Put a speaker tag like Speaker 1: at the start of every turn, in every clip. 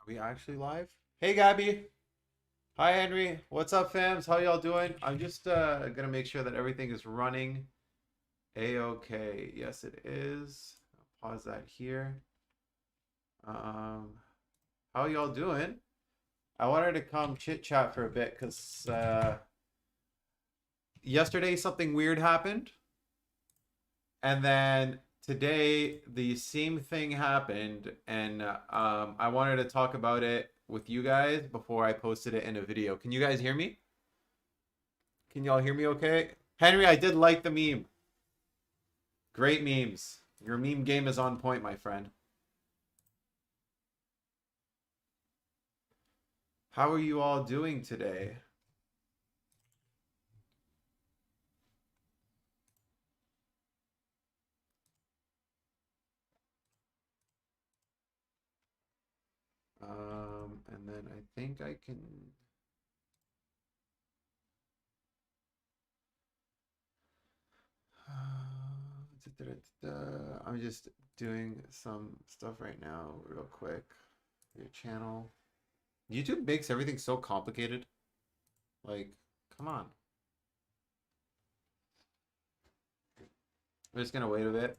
Speaker 1: We actually live? Hey, Gabby. Hi, Henry. What's up, fams? How y'all doing? I'm just gonna make sure that everything is running a-okay. Yes, it is. I'll pause that here. Um, how y'all doing? I wanted to come chit chat for a bit because yesterday something weird happened, and then today the same thing happened, and I wanted to talk about it with you guys before I posted it in a video. Can you guys hear me? Can y'all hear me okay? Henry, I did like the meme. Great memes. Your meme game is on point, my friend. How are you all doing today? And then I think I can. I'm just doing some stuff right now, real quick. Your channel. YouTube makes everything so complicated. Like, come on. I'm just gonna wait a bit.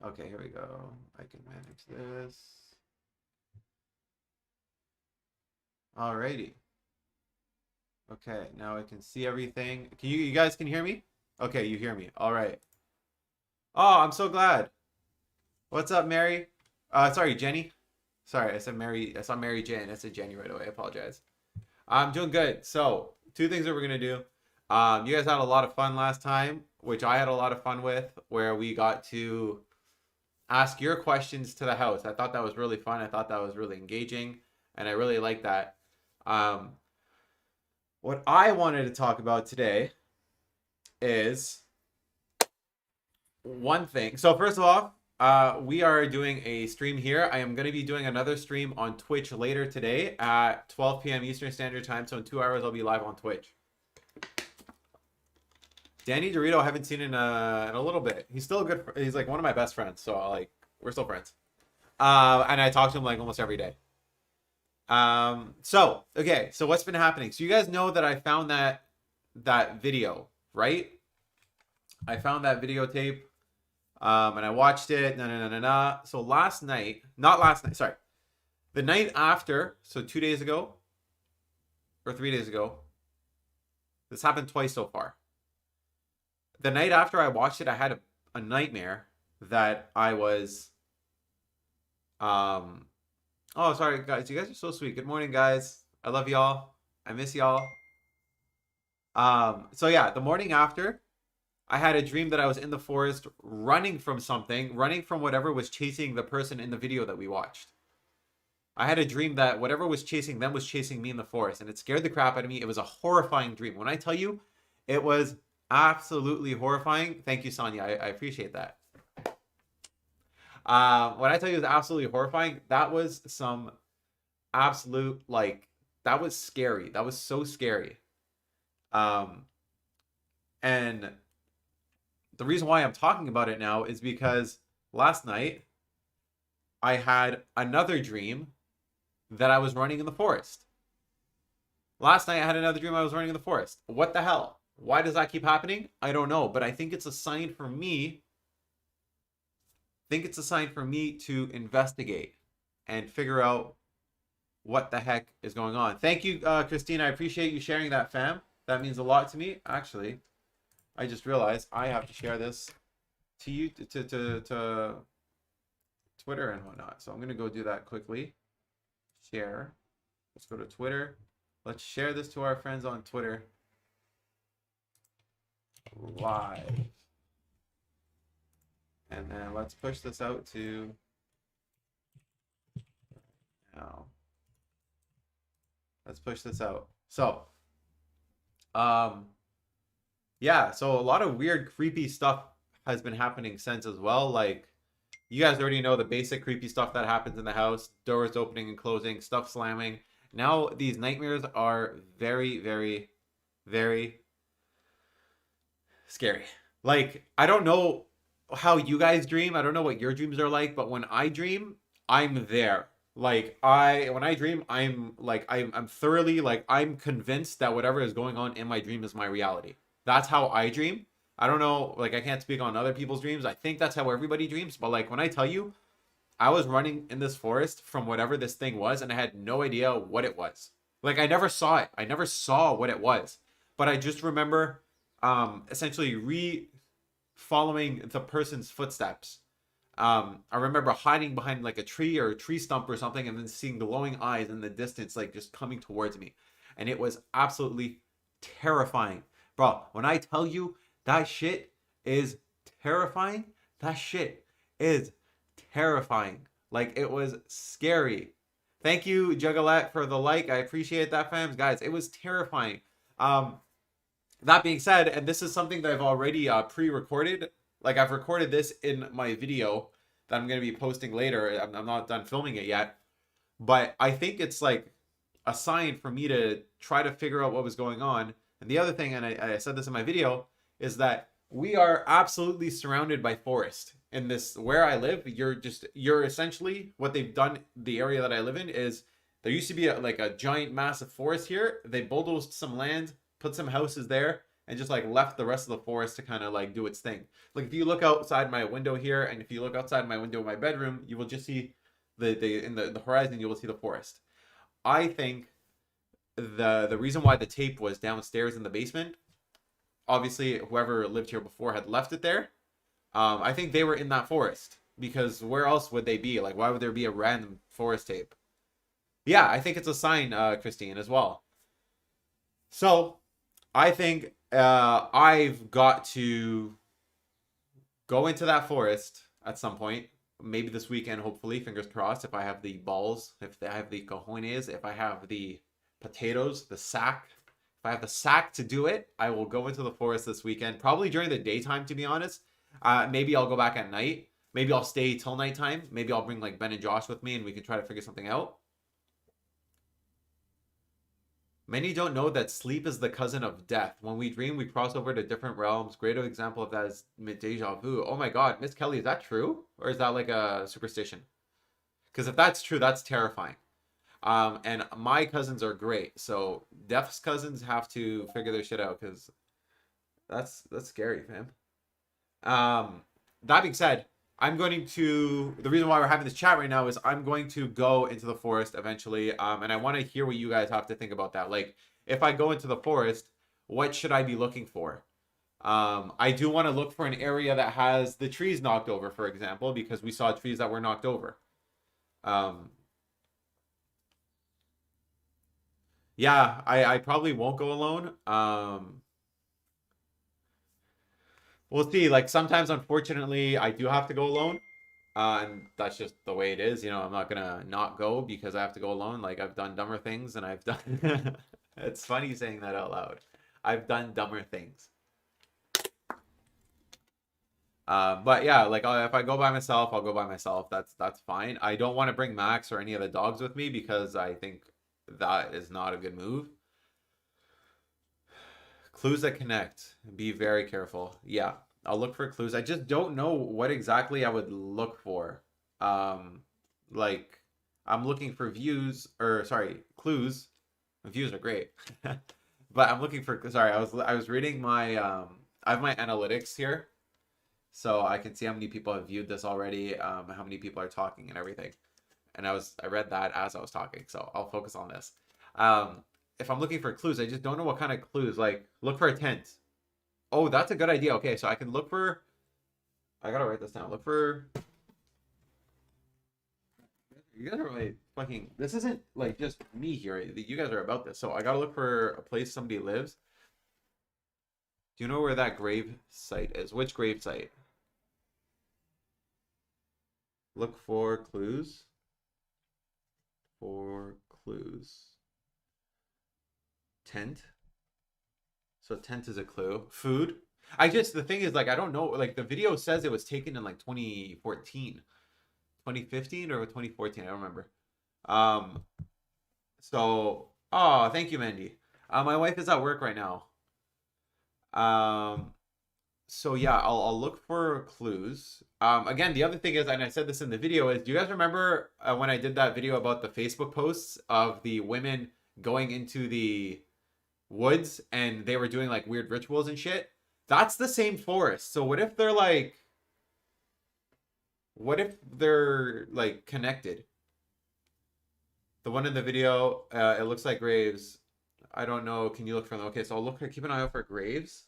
Speaker 1: Okay, here we go. I can manage this. Alrighty. Okay, now I can see everything. Can you guys can hear me? Okay, you hear me. All right. Oh, I'm so glad. What's up, Mary? Sorry, Jenny. Sorry, I said Mary. I saw Mary Jane. I said Jenny right away. I apologize. I'm doing good. So, two things that we're gonna do. You guys had a lot of fun last time, which I had a lot of fun with, where we got to ask your questions to the house. I thought that was really fun. I thought that was really engaging, and I really like that. Um, what I wanted to talk about today is one thing. So first of all, we are doing a stream here. I am going to be doing another stream on Twitch later today at 12 p.m. Eastern Standard Time. So in 2 hours, I'll be live on Twitch. Danny Dorito, I haven't seen in a little bit. He's still a good. He's like one of my best friends. So like we're still friends. And I talk to him like almost every day. Okay. So what's been happening? So you guys know that I found that video, right? I found that videotape. And I watched it. So last night, not last night, sorry. The night after, so 2 days ago, or 3 days ago, this happened twice so far. The night after I watched it, I had a nightmare that I was, oh, sorry, guys. You guys are so sweet. Good morning, guys. I love y'all. I miss y'all. So yeah, the morning after, I had a dream that I was in the forest running from something, running from whatever was chasing the person in the video that we watched. I had a dream that whatever was chasing them was chasing me in the forest, and it scared the crap out of me. It was a horrifying dream. When I tell you, it was absolutely horrifying. Thank you, Sonia. I appreciate that. When I tell you it was absolutely horrifying, that was some absolute, like, that was scary. That was so scary. And the reason why I'm talking about it now is because last night I had another dream that I was running in the forest. Last night I had another dream I was running in the forest. What the hell? Why does that keep happening? I don't know, but I think it's a sign for me. I think it's a sign for me to investigate and figure out what the heck is going on. Thank you, Christine. I appreciate you sharing that, fam. That means a lot to me. Actually, I just realized I have to share this to you to Twitter and whatnot. So I'm gonna go do that quickly. Share. Let's go to Twitter. Let's share this to our friends on Twitter. Live. And then let's push this out to now. Let's push this out. So, yeah, so a lot of weird, creepy stuff has been happening since as well. Like, you guys already know the basic creepy stuff that happens in the house. Doors opening and closing, stuff slamming. Now, these nightmares are very, very, very scary. Like, I don't know how you guys dream. I don't know what your dreams are like, but when I dream, I'm there. Like I when I dream, I'm thoroughly like I'm convinced that whatever is going on in my dream is my reality. That's how I dream. I don't know, like I can't speak on other people's dreams. I think that's how everybody dreams, but like when I tell you I was running in this forest from whatever this thing was and I had no idea what it was. Like I never saw it. I never saw what it was. But I just remember essentially re following the person's footsteps. I remember hiding behind like a tree or a tree stump or something and then seeing glowing eyes in the distance, like just coming towards me. And it was absolutely terrifying. Bro, when I tell you that shit is terrifying, that shit is terrifying. Like it was scary. Thank you, Juggalette, for the like. I appreciate that, fams. Guys, it was terrifying. Um, that being said, and this is something that I've already pre-recorded. Like I've recorded this in my video that I'm going to be posting later. I'm not done filming it yet, but I think it's like a sign for me to try to figure out what was going on. And the other thing, and I said this in my video, is that we are absolutely surrounded by forest. In this where I live, you're essentially what they've done. The area that I live in is there used to be like a giant massive forest here. They bulldozed some land, put some houses there, and just like left the rest of the forest to kind of like do its thing. Like if you look outside my window here, and if you look outside my window in my bedroom, you will just see the horizon. You will see the forest. I think the reason why the tape was downstairs in the basement, obviously whoever lived here before had left it there. I think they were in that forest because where else would they be? Like, why would there be a random forest tape? Yeah, I think it's a sign, Christine, as well. So, I think I've got to go into that forest at some point. Maybe this weekend, hopefully, fingers crossed, if I have the balls, if I have the cojones, if I have the potatoes, the sack. If I have the sack to do it, I will go into the forest this weekend. Probably during the daytime, to be honest. Maybe I'll go back at night. Maybe I'll stay till nighttime. Maybe I'll bring like Ben and Josh with me and we can try to figure something out. Many don't know that sleep is the cousin of death. When we dream, we cross over to different realms. Great example of that is deja vu. Oh my god, Miss Kelly, is that true? Or is that like a superstition? Because if that's true, that's terrifying. And my cousins are great. So Death's cousins have to figure their shit out because that's scary, fam. That being said, I'm going to, the reason why we're having this chat right now is I'm going to go into the forest eventually. And I want to hear what you guys have to think about that. Like, if I go into the forest, what should I be looking for? I do want to look for an area that has the trees knocked over, for example, because we saw trees that were knocked over. Yeah, I probably won't go alone. We'll see. Like sometimes, unfortunately, I do have to go alone. And that's just the way it is. You know, I'm not gonna not go because I have to go alone. Like I've done dumber things and I've done it's funny saying that out loud. I've done dumber things. But yeah, like if I go by myself, I'll go by myself. That's fine. I don't want to bring Max or any of the dogs with me because I think that is not a good move. Clues that connect. Be very careful. Yeah, I'll look for clues. I just don't know what exactly I would look for. Like I'm looking for views or sorry, clues. Views are great. But I'm looking for sorry, I was reading my I have my analytics here. So I can see how many people have viewed this already, how many people are talking and everything. And I read that as I was talking, so I'll focus on this. If I'm looking for clues, I just don't know what kind of clues. Like, look for a tent. Oh, that's a good idea. Okay, so I can look for. I gotta write this down. Look for. You guys are really fucking. This isn't like just me here. You guys are about this. So I gotta look for a place somebody lives. Do you know where that grave site is? Which grave site? Look for clues. For clues. Tent. So tent is a clue. Food. The thing is, like, I don't know. Like, the video says it was taken in, like, 2014. 2015 or 2014. I don't remember. Oh, thank you, Mandy. My wife is at work right now. So yeah, I'll look for clues. Again, the other thing is, and I said this in the video, is do you guys remember when I did that video about the Facebook posts of the women going into the woods and they were doing like weird rituals and shit? That's the same forest. So what if they're like connected? The one in the video, it looks like graves. I don't know. Can you look for them? Okay, so I'll look. Keep an eye out for graves.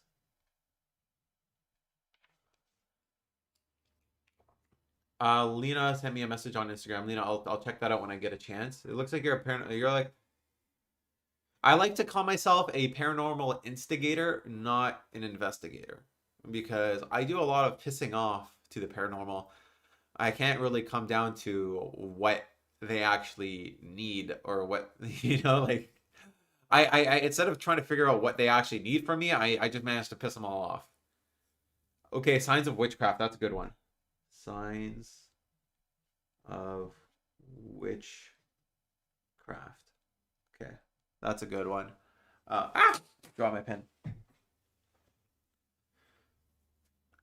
Speaker 1: Lena sent me a message on Instagram. Lena, I'll check that out when I get a chance. It looks like you're like, I like to call myself a paranormal instigator, not an investigator, because I do a lot of pissing off to the paranormal. I can't really come down to what they actually need or what like I instead of trying to figure out what they actually need from me, I just managed to piss them all off. Okay, signs of witchcraft. That's a good one. Signs of witchcraft. Okay, that's a good one. Draw my pen.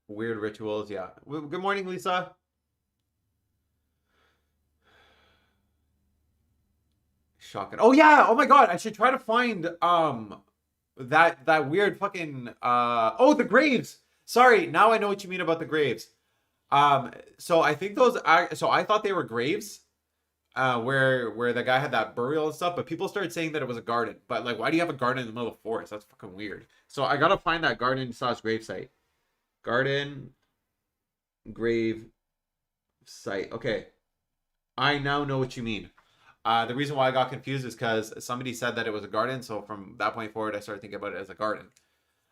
Speaker 1: Weird rituals. Yeah. Good morning, Lisa. Shocking. Oh yeah. Oh my God. I should try to find that weird fucking oh, the graves. Sorry. Now I know what you mean about the graves. So I think those so I thought they were graves, where the guy had that burial and stuff, but people started saying that it was a garden. But like, why do you have a garden in the middle of the forest? That's fucking weird. So I gotta find that garden / grave site. Garden grave site. Okay. I now know what you mean. The reason why I got confused is because somebody said that it was a garden, so from that point forward, I started thinking about it as a garden.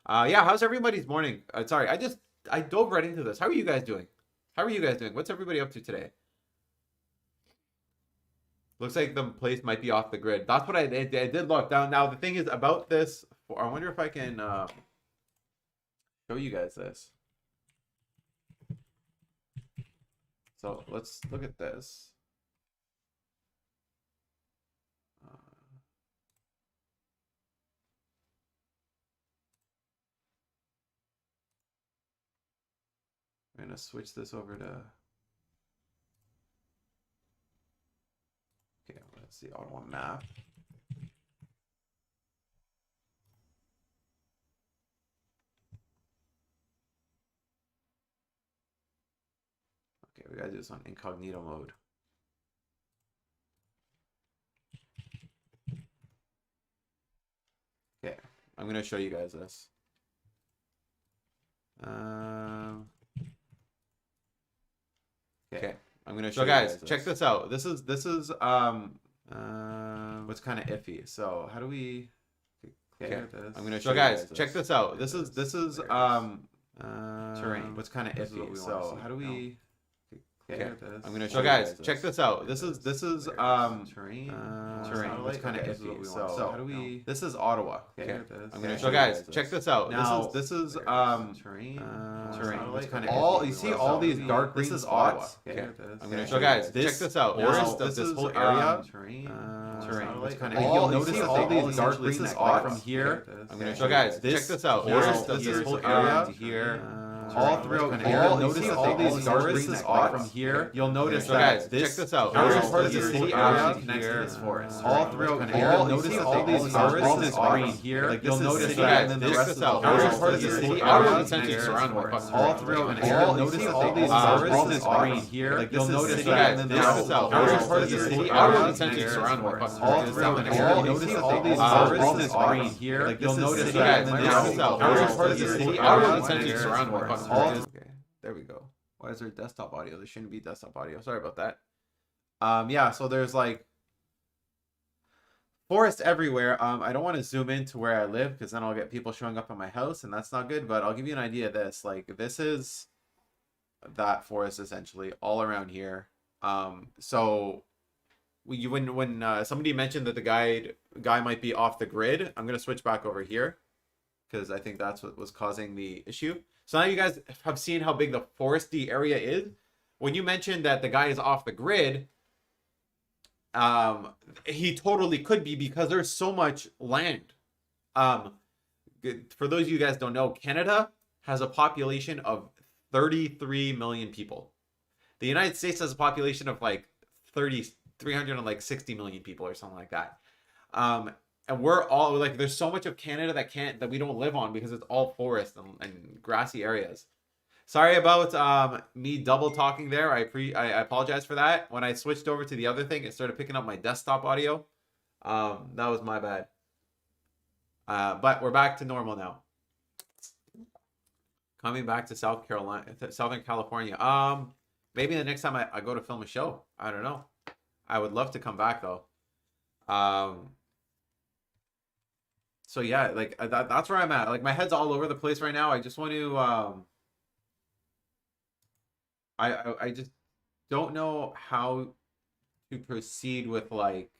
Speaker 1: Yeah, how's everybody's morning? Sorry, I dove right into this. How are you guys doing? How are you guys doing? What's everybody up to today? Looks like the place might be off the grid. That's what I did look down. Now the thing is about this. I wonder if I can show you guys this. So let's look at this. I'm gonna switch this over to. Okay, let's see. Ottawa map. Okay, we gotta do this on incognito mode. Okay, I'm gonna show you guys this. Okay, I'm gonna show you guys. Check this out. This is what's kind of iffy. So how do we? Okay, I'm gonna show you guys. Check this out. This is terrain. What's kind of iffy. So how do we? Okay, I'm gonna show you guys. Check this out. This is terrain. What's kind of iffy. So how do we? This is Ottawa. Okay, I'm gonna show you guys. Check this out. This is terrain. What's kind of all you see all these dark green. This is Ottawa. Okay, I'm gonna show you guys. Check this out. Forest of this whole area. Terrain. What's kind of you'll notice all these dark green spots from here. I'm gonna show you guys. Check this out. Forest of this whole area here. All throughout here, you'll notice all these dark green spots from here. You'll notice that this, check this out. This part of the city area connects to this forest. All throughout here, you'll notice all these dark green here. You'll notice that this, check this out. This part of the city area essentially surrounded by all throughout here, you'll notice all these dark green here. You'll notice that this out. This part of the city area essentially surrounded by all throughout here, you'll notice all these dark green here. You'll notice that this out. This part of the city area essentially surrounded by okay, there we go. Why is there desktop audio? There shouldn't be desktop audio. Sorry about that. Yeah, so there's like forest everywhere. I don't want to zoom into where I live because then I'll get people showing up at my house and that's not good, but I'll give you an idea of this. Like this is that forest essentially all around here. So when somebody mentioned that the guy might be off the grid, I'm gonna switch back over here because I think that's what was causing the issue. So now you guys have seen how big the foresty area is. When you mentioned that the guy is off the grid, he totally could be because there's so much land. For those of you guys don't know, Canada has a population of 33 million people. The United States has a population of like 30, 360 million people or something like that. Um, and we're all like, there's so much of Canada that we don't live on because it's all forest and grassy areas. Sorry about me double talking there. I apologize for that. When I switched over to the other thing, it started picking up my desktop audio. That was my bad. But we're back to normal now. Coming back to Southern California. Maybe the next time I go to film a show. I don't know. I would love to come back though. Um, so yeah, like that's where I'm at. Like my head's all over the place right now. I just want to I just don't know how to proceed with like.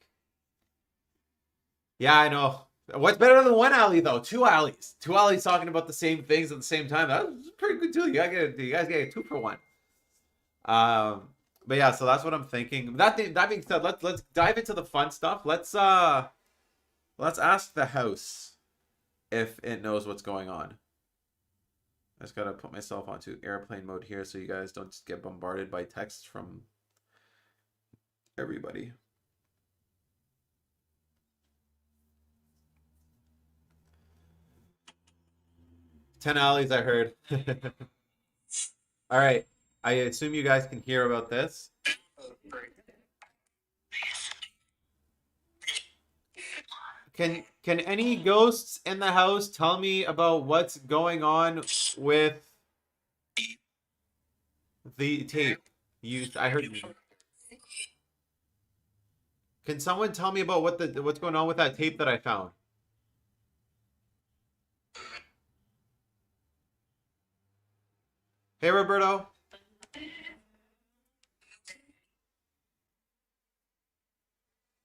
Speaker 1: Yeah, I know. What's better than one alley though? Two alleys. Two alleys talking about the same things at the same time. That's pretty good too. You guys get a 2-for-1. But yeah, so that's what I'm thinking. That being said, let's dive into the fun stuff. Let's ask the house if it knows what's going on. I just gotta put myself onto airplane mode here so you guys don't just get bombarded by texts from everybody. Ten alleys, I heard. All right. I assume you guys can hear about this. Can any ghosts in the house tell me about what's going on with the tape? I heard. Can someone tell me about what's going on with that tape that I found? Hey, Roberto.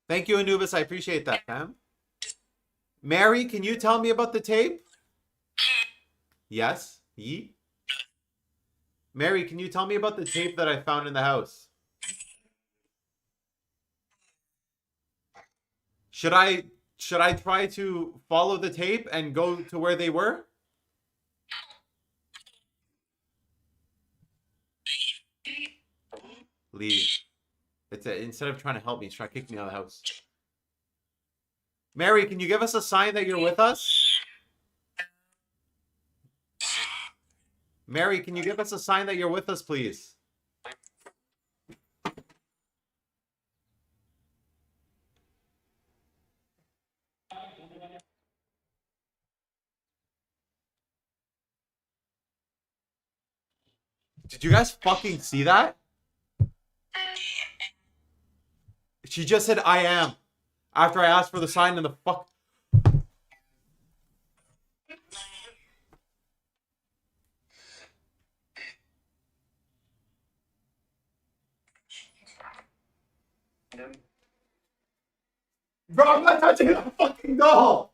Speaker 1: Thank you, Anubis. I appreciate that, fam. Mary, can you tell me about the tape? Yes. Ye? Mary, can you tell me about the tape that I found in the house? Should I try to follow the tape and go to where they were? Leave. Instead of trying to help me, try to kick me out of the house. Mary, can you give us a sign that you're with us? Mary, can you give us a sign that you're with us, please? Did you guys fucking see that? She just said, I am. After I asked for the sign in the fuck. Bro, I'm not touching the fucking doll.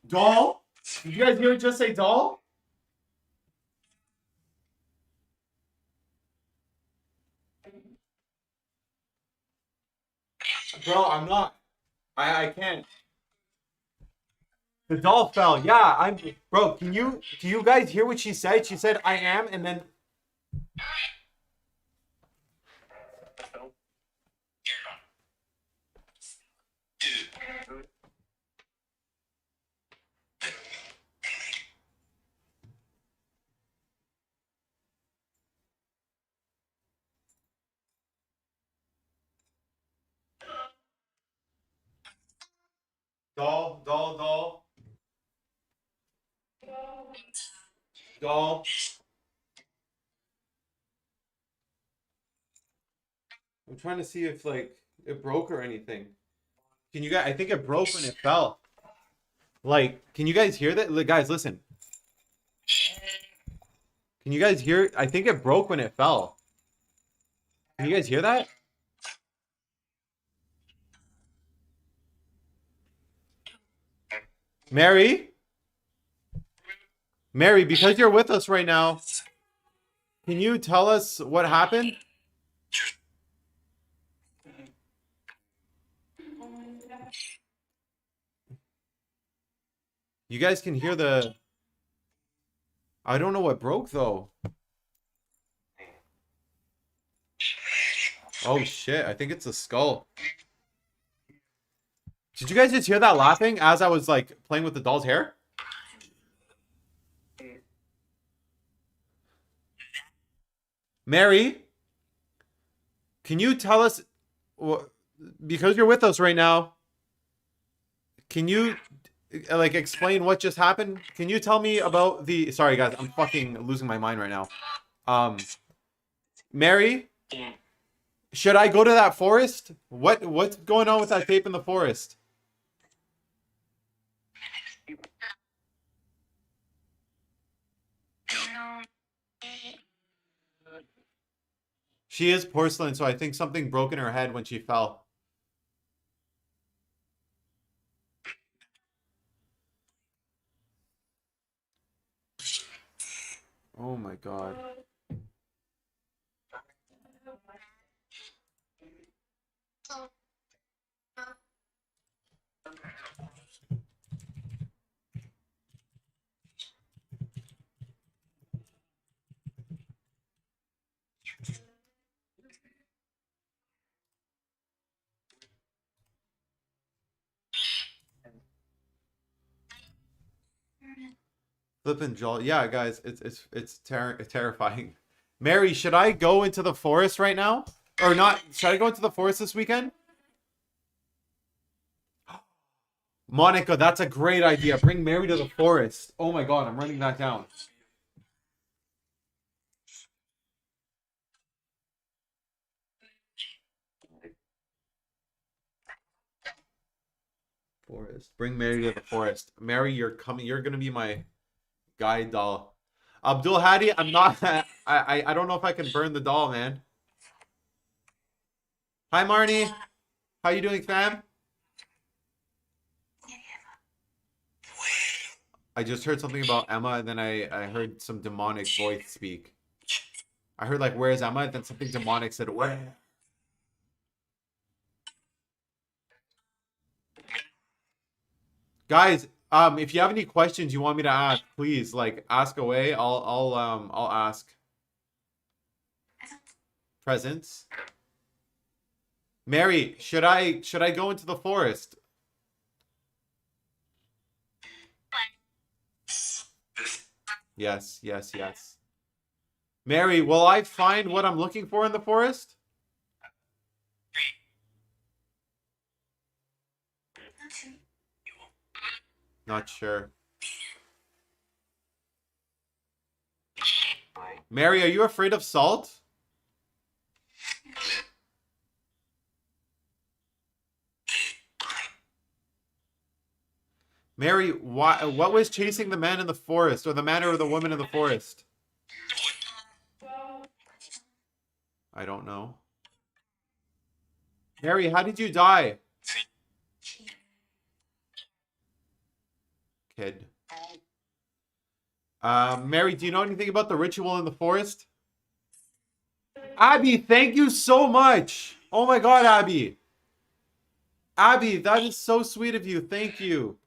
Speaker 1: Doll? Did you guys hear it just say doll? Bro, I'm not. I can't. The doll fell. Yeah, I'm. Bro, do you guys hear what she said? She said, I am, and then. Doll, doll, doll. Doll. I'm trying to see if like it broke or anything. Can you guys? I think it broke when it fell. Like, can you guys hear that? Like, guys, listen. Can you guys hear? I think it broke when it fell. Can you guys hear that? Mary? Mary, because you're with us right now, can you tell us what happened? You guys can hear the... I don't know what broke, though. Oh, shit. I think it's a skull. Did you guys just hear that laughing as I was, like, playing with the doll's hair? Mary, can you tell us... Because you're with us right now, can you... like, explain what just happened? Can you tell me about the... Sorry, guys. I'm fucking losing my mind right now. Mary, should I go to that forest? What's going on with that tape in the forest? She is porcelain, so I think something broke in her head when she fell. Oh my god. Flippin' Joel. Yeah, guys, it's terrifying. Mary, should I go into the forest right now? Or not? Should I go into the forest this weekend? Monica, that's a great idea. Bring Mary to the forest. Oh my god, I'm writing that down. Forest. Bring Mary to the forest. Mary, you're coming. You're gonna be my guide doll. Abdul Hadi, I'm not. I don't know if I can burn the doll, man. Hi, Marnie. How you doing, fam? I just heard something about Emma, and then I heard some demonic voice speak. I heard like, "Where's Emma?" And then something demonic said, "Where?" Guys, if you have any questions you want me to ask, please like ask away. I'll ask. Presents. Mary, should I go into the forest? Yes, yes, yes. Mary, will I find what I'm looking for in the forest? Not sure. Mary, are you afraid of salt? Mary, what was chasing the man in the forest, or the man or the woman in the forest? I don't know. Mary, how did you die? Kid. Mary, do you know anything about the ritual in the forest? Abby, thank you so much. Oh my god, Abby. Abby, that is so sweet of you. Thank you.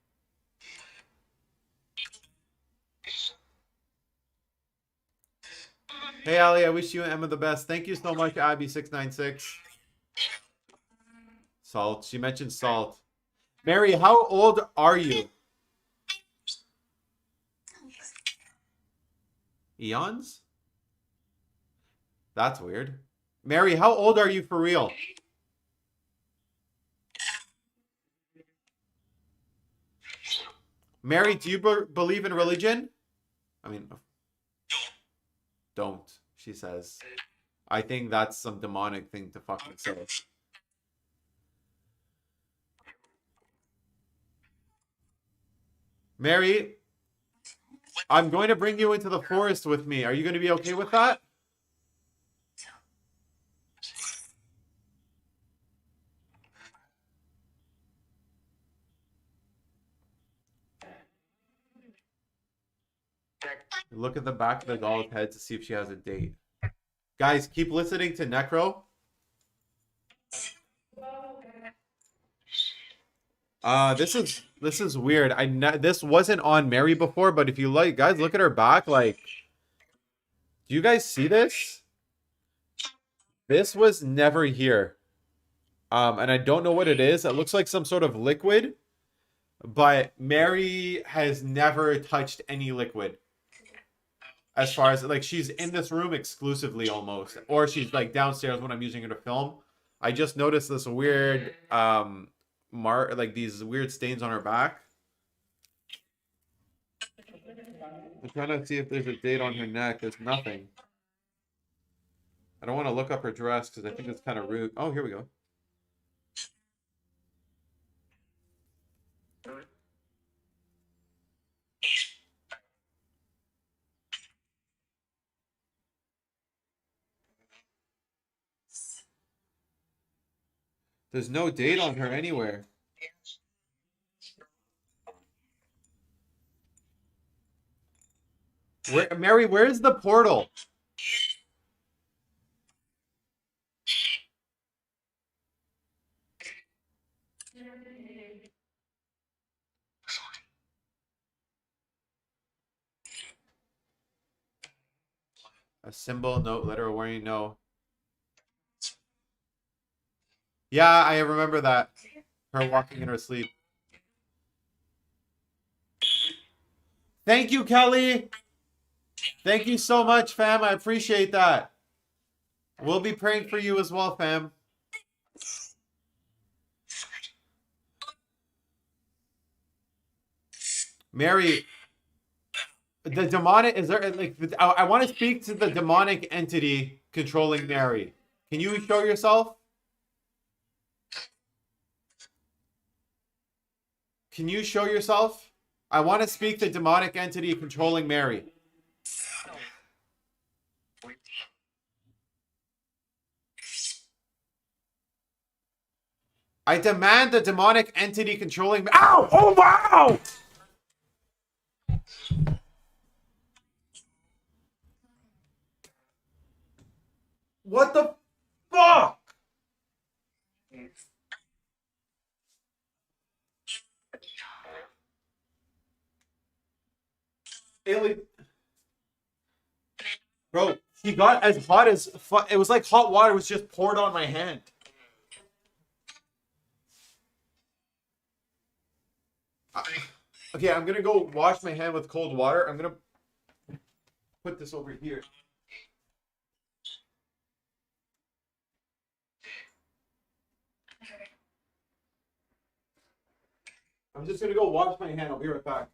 Speaker 1: Hey, Ali, I wish you and Emma the best. Thank you so much, Abby696. Salt. She mentioned salt. Mary, how old are you? Eons? That's weird. Mary, how old are you for real? Mary, do you believe in religion? I mean, don't, she says. I think that's some demonic thing to fucking say. Mary, I'm going to bring you into the forest with me. Are you going to be okay with that? Look at the back of the doll's head to see if she has a date. Guys, keep listening to Necro. This is This is weird. This wasn't on Mary before, but if you like, guys, look at her back. Like, do you guys see this? This was never here. And I don't know what it is. It looks like some sort of liquid, but Mary has never touched any liquid. As far as like she's in this room exclusively almost, or she's like downstairs when I'm using her to film. I just noticed this weird like these weird stains on her back. I'm trying to see if there's a date on her neck. There's nothing. I don't want to look up her dress because I think it's kind of rude. Oh, here we go. There's no date on her anywhere. Mary, where's the portal? A symbol, note, letter, or warning, no. Yeah, I remember that. Her walking in her sleep. Thank you, Kelly. Thank you so much, fam. I appreciate that. We'll be praying for you as well, fam. Mary, the demonic, is there like, I want to speak to the demonic entity controlling Mary. Can you show yourself? Can you show yourself? I want to speak to the demonic entity controlling Mary. I demand the demonic entity controlling me. Ow! Oh, wow! What the fuck? Alien. Bro, she got as hot as it was like hot water was just poured on my hand. Okay, I'm gonna go wash my hand with cold water. I'm gonna put this over here. I'm just gonna go wash my hand. I'll be right back.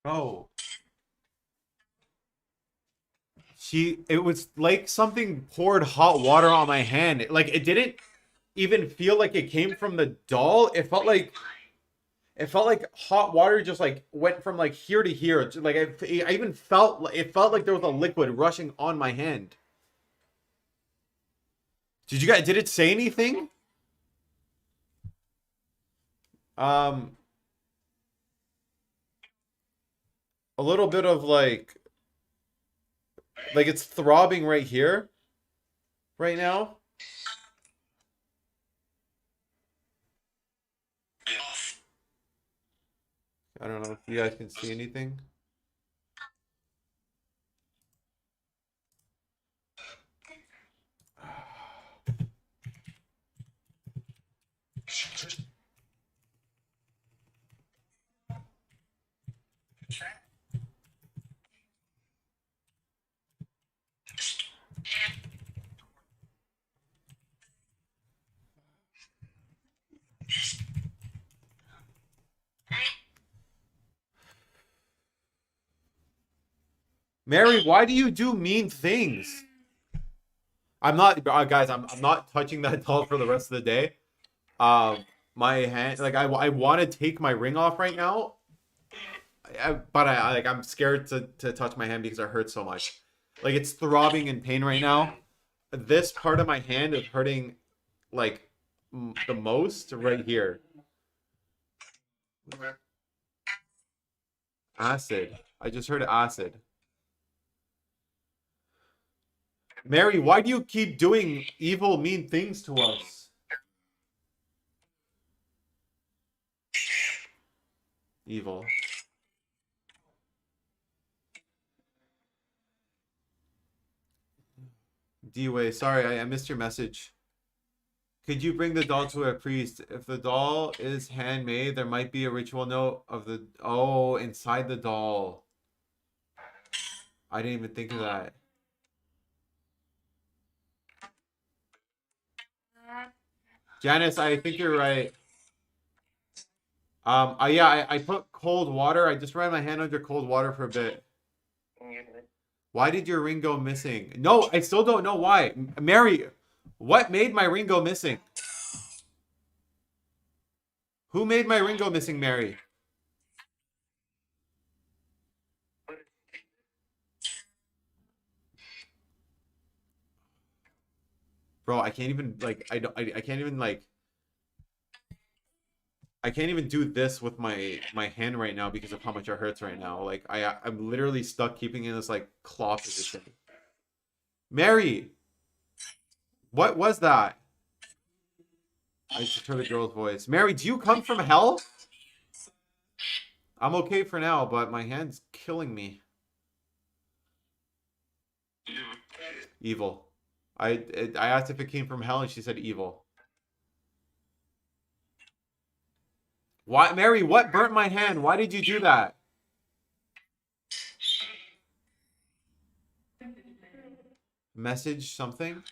Speaker 1: Oh, it was like something poured hot water on my hand. Like it didn't even feel like it came from the doll. It felt like hot water just like went from like here to here. Like I even felt it felt like there was a liquid rushing on my hand. Did it say anything? Um, a little bit of like it's throbbing right here, right now. I don't know if you guys can see anything. Mary, why do you do mean things? I'm not, guys. I'm not touching that doll for the rest of the day. Um, my hand, like I want to take my ring off right now, but like I'm scared to touch my hand because it hurts so much. Like it's throbbing in pain right now. This part of my hand is hurting like the most right here. Acid. I just heard acid. Mary, why do you keep doing evil, mean things to us? Evil. D-Way, sorry, I missed your message. Could you bring the doll to a priest? If the doll is handmade, there might be a ritual note of the... Oh, inside the doll. I didn't even think of that. Janice, I think you're right. Yeah, I put cold water. I just ran my hand under cold water for a bit. Why did your ring go missing? No, I still don't know why. Mary, what made my ring go missing? Who made my ring go missing, Mary? Bro, I can't even like I can't even like I can't even do this with my hand right now because of how much it hurts right now. Like I'm literally stuck keeping in this like claw position. Mary, what was that? I just heard a girl's voice. Mary, do you come from hell? I'm okay for now, but my hand's killing me. Evil. I asked if it came from hell and she said evil. Why, Mary, what burnt my hand? Why did you do that? Message something?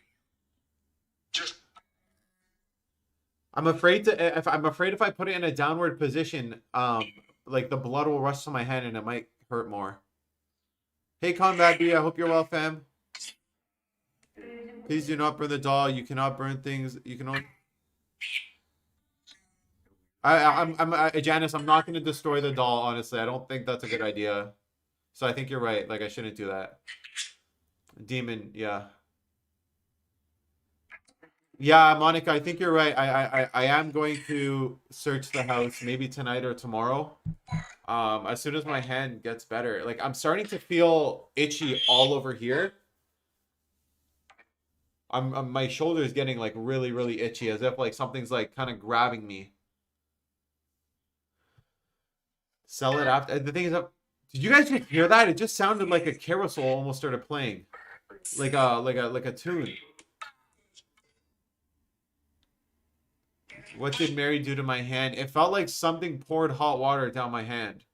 Speaker 1: I'm afraid to if I put it in a downward position, like the blood will rush to my hand and it might hurt more. Hey Combat B, I hope you're well, fam. Please do not burn the doll. You cannot burn things. You can only. Janice. I'm not gonna destroy the doll. Honestly, I don't think that's a good idea. So I think you're right. Like I shouldn't do that. Demon, yeah. Yeah, Monica, I think you're right. I am going to search the house maybe tonight or tomorrow. As soon as my hand gets better. Like I'm starting to feel itchy all over here. My shoulder is getting like really, really itchy as if like something's like kind of grabbing me. Sell it after. The thing is, did you guys just hear that? It just sounded like a carousel almost started playing, like a tune. What did Mary do to my hand? It felt like something poured hot water down my hand.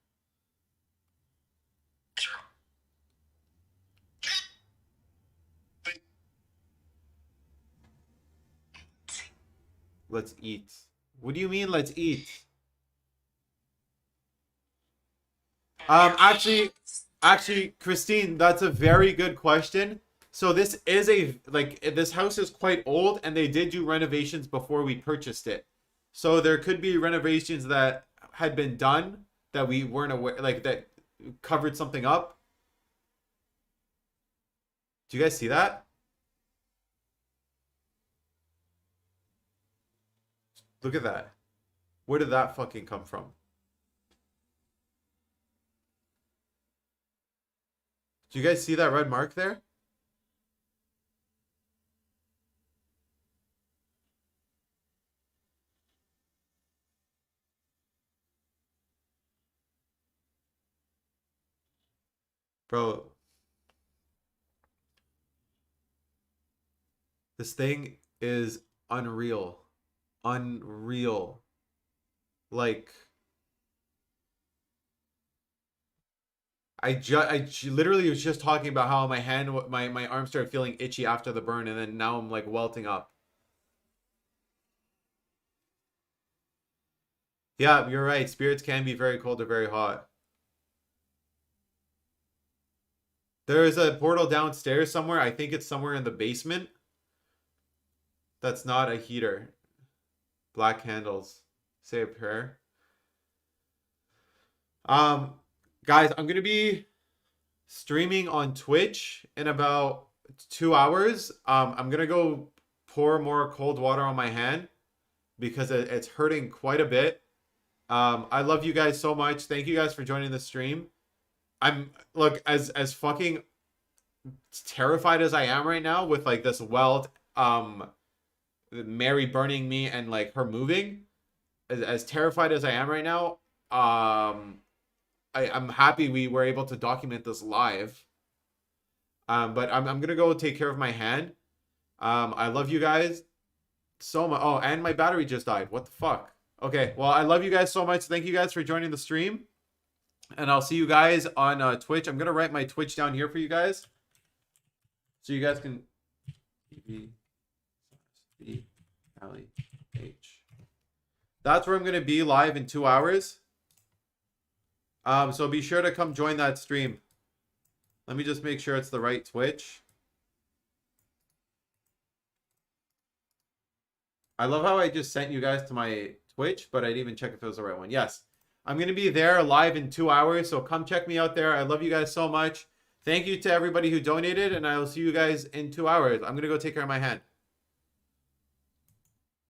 Speaker 1: Let's eat. What do you mean, let's eat? Actually, Christine, that's a very good question. So this is this house is quite old and they did do renovations before we purchased it. So there could be renovations that had been done that we weren't aware, like that covered something up. Do you guys see that? Look at that. Where did that fucking come from? Do you guys see that red mark there? Bro, this thing is unreal. Unreal. Like literally was just talking about how my hand, my arm started feeling itchy after the burn, and then now I'm like welting up. Yeah, you're right. Spirits can be very cold or very hot. There is a portal downstairs somewhere. I think it's somewhere in the basement. That's not a heater. Black handles. Say a prayer. Guys, I'm gonna be streaming on Twitch in about 2 hours. I'm gonna go pour more cold water on my hand because it's hurting quite a bit. I love you guys so much. Thank you guys for joining the stream. I'm look as fucking terrified as I am right now with like this weld, Mary burning me and like her moving. As terrified as I am right now, I'm happy we were able to document this live. But I'm gonna go take care of my hand. I love you guys so much. Oh, and my battery just died. What the fuck? Okay, well, I love you guys so much. Thank you guys for joining the stream. And I'll see you guys on Twitch. I'm gonna write my Twitch down here for you guys, so you guys can. That's where I'm gonna be live in 2 hours. So be sure to come join that stream. Let me just make sure it's the right Twitch. I love how I just sent you guys to my Twitch, but I didn't even check if it was the right one. Yes. I'm going to be there live in 2 hours, so come check me out there. I love you guys so much. Thank you to everybody who donated, and I will see you guys in 2 hours. I'm going to go take care of my hand.